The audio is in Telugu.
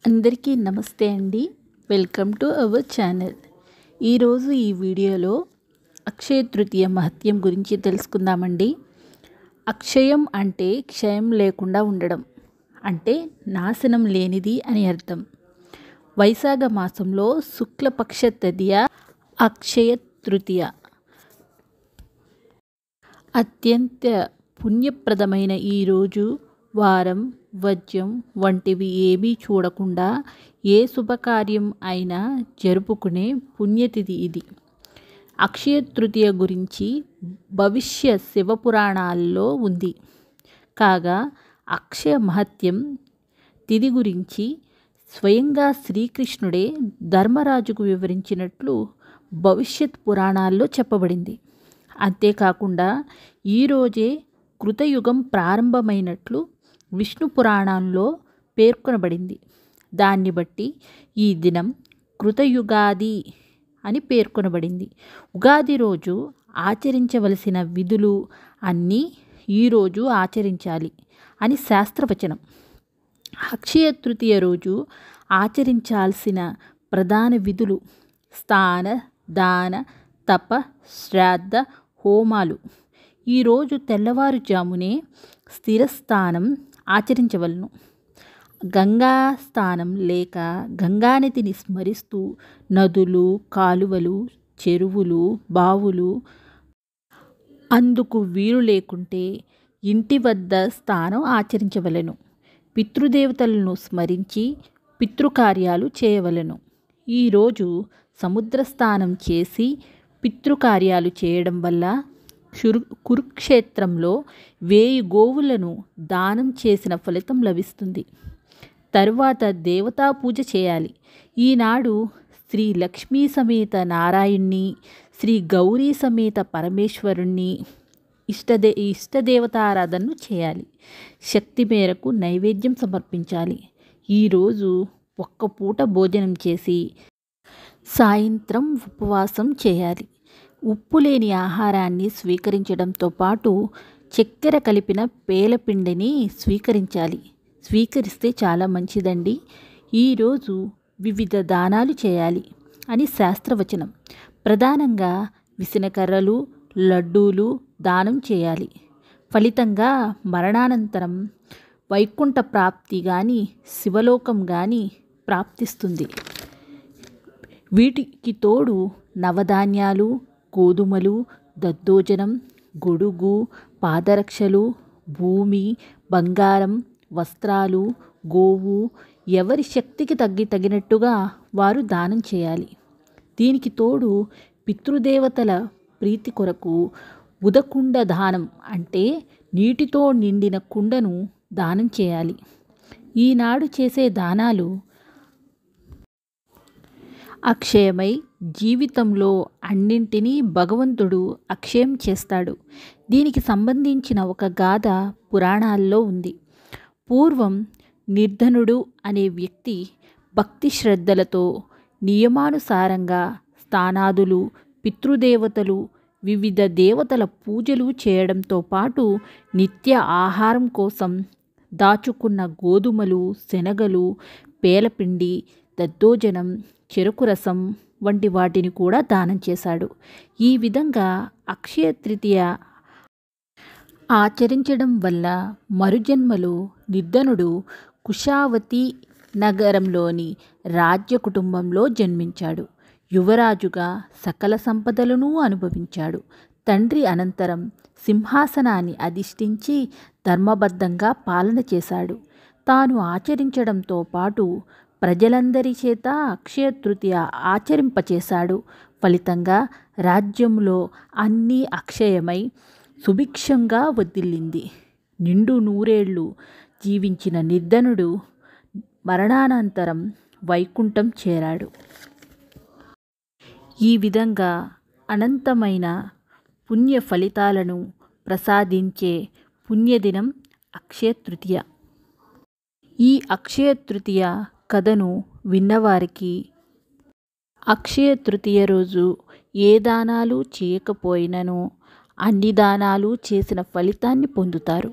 అందరికీ నమస్తే అండి. Welcome to our channel. ఈరోజు ఈ వీడియోలో అక్షయ తృతీయ మహత్యం గురించి తెలుసుకుందామండి. అక్షయం అంటే క్షయం లేకుండా ఉండడం, అంటే నాశనం లేనిది అని అర్థం. వైశాఖ మాసంలో శుక్లపక్ష తదియ అక్షయ తృతీయ. అత్యంత పుణ్యప్రదమైన ఈరోజు వారం, వజ్యం వంటివి ఏమీ చూడకుండా ఏ శుభకార్యం అయినా జరుపుకునే పుణ్యతిథి ఇది. అక్షయ తృతీయ గురించి భవిష్య శివపురాణాల్లో ఉంది. కాగా అక్షయ మహత్యం తిథి గురించి స్వయంగా శ్రీకృష్ణుడే ధర్మరాజుకు వివరించినట్లు భవిష్యత్ పురాణాల్లో చెప్పబడింది. అంతేకాకుండా ఈరోజే కృతయుగం ప్రారంభమైనట్లు విష్ణు పురాణంలో పేర్కొనబడింది. దాన్ని బట్టి ఈ దినం కృతయుగాది అని పేర్కొనబడింది. ఉగాది రోజు ఆచరించవలసిన విధులు అన్నీ ఈరోజు ఆచరించాలి అని శాస్త్రవచనం. అక్షయ తృతీయ రోజు ఆచరించాల్సిన ప్రధాన విధులు స్నాన, దాన, తప, శ్రాద్ధ, హోమాలు. ఈరోజు తెల్లవారుజామునే స్థిరస్థానం ఆచరించవలను. గంగా స్నానం లేక గంగానదిని స్మరిస్తూ నదులు, కాలువలు, చెరువులు, బావులు అందుకు వీలు లేకుంటే ఇంటి వద్ద స్నానం ఆచరించవలను. పితృదేవతలను స్మరించి పితృకార్యాలు చేయవలను. ఈరోజు సముద్ర స్నానం చేసి పితృకార్యాలు చేయడం వల్ల కురుక్షేత్రంలో 1000 గోవులను దానం చేసిన ఫలితం లభిస్తుంది. తరువాత దేవతా పూజ చేయాలి. ఈనాడు శ్రీ లక్ష్మీ సమేత నారాయణ్ణి, శ్రీ గౌరీ సమేత పరమేశ్వరుణ్ణి ఇష్టదేవతారాధనను చేయాలి. శక్తి మేరకు నైవేద్యం సమర్పించాలి. ఈరోజు ఒక్క పూట భోజనం చేసి సాయంత్రం ఉపవాసం చేయాలి. ఉప్పు లేని ఆహారాన్ని స్వీకరించడంతో పాటు చక్కెర కలిపిన పేలపిండిని స్వీకరించాలి. స్వీకరిస్తే చాలా మంచిదండి. ఈరోజు వివిధ దానాలు చేయాలి అని శాస్త్రవచనం. ప్రధానంగా విసనకర్రలు, లడ్డూలు దానం చేయాలి. ఫలితంగా మరణానంతరం వైకుంఠ ప్రాప్తి కానీ శివలోకం కానీ ప్రాప్తిస్తుంది. వీటికి తోడు నవధాన్యాలు, గోధుమలు, దద్దోజనం, గొడుగు, పాదరక్షలు, భూమి, బంగారం, వస్త్రాలు, గోవు ఎవరి శక్తికి తగినట్టుగా వారు దానం చేయాలి. దీనికి తోడు పితృదేవతల ప్రీతి కొరకు ఉదకుండ దానం అంటే నీటితో నిండిన కుండను దానం చేయాలి. ఈనాడు చేసే దానాలు అక్షయమై జీవితంలో అన్నింటినీ భగవంతుడు అక్షయం చేస్తాడు. దీనికి సంబంధించిన ఒక గాథ పురాణాల్లో ఉంది. పూర్వం నిర్ధనుడు అనే వ్యక్తి భక్తి శ్రద్ధలతో నియమానుసారంగా స్నానాదులు, పితృదేవతలు, వివిధ దేవతల పూజలు చేయడంతో పాటు నిత్య ఆహారం కోసం దాచుకున్న గోధుమలు, శనగలు, పేలపిండి, దద్దోజనం, చెరుకు రసం వంటి వాటిని కూడా దానం చేశాడు. ఈ విధంగా అక్షయ తృతీయ ఆచరించడం వల్ల మరుజన్మలో నిర్ధనుడు కుశావతి నగరంలోని రాజ్య కుటుంబంలో జన్మించాడు. యువరాజుగా సకల సంపదలను అనుభవించాడు. తండ్రి అనంతరం సింహాసనాన్ని అధిష్ఠించి ధర్మబద్ధంగా పాలన చేశాడు. తాను ఆచరించడంతో పాటు ప్రజలందరి చేత అక్షయ తృతీయ ఆచరింపచేశాడు. ఫలితంగా రాజ్యంలో అన్నీ అక్షయమై సుభిక్షంగా వర్ధిల్లింది. నిండు నూరేళ్లు జీవించిన నిర్ధనుడు మరణానంతరం వైకుంఠం చేరాడు. ఈ విధంగా అనంతమైన పుణ్య ఫలితాలను ప్రసాదించే పుణ్యదినం అక్షయ తృతీయ. ఈ అక్షయ తృతీయ కథను విన్నవారికి అక్షయ తృతీయ రోజు ఏ దానాలు చేయకపోయినను అన్ని దానాలు చేసిన ఫలితాన్ని పొందుతారు.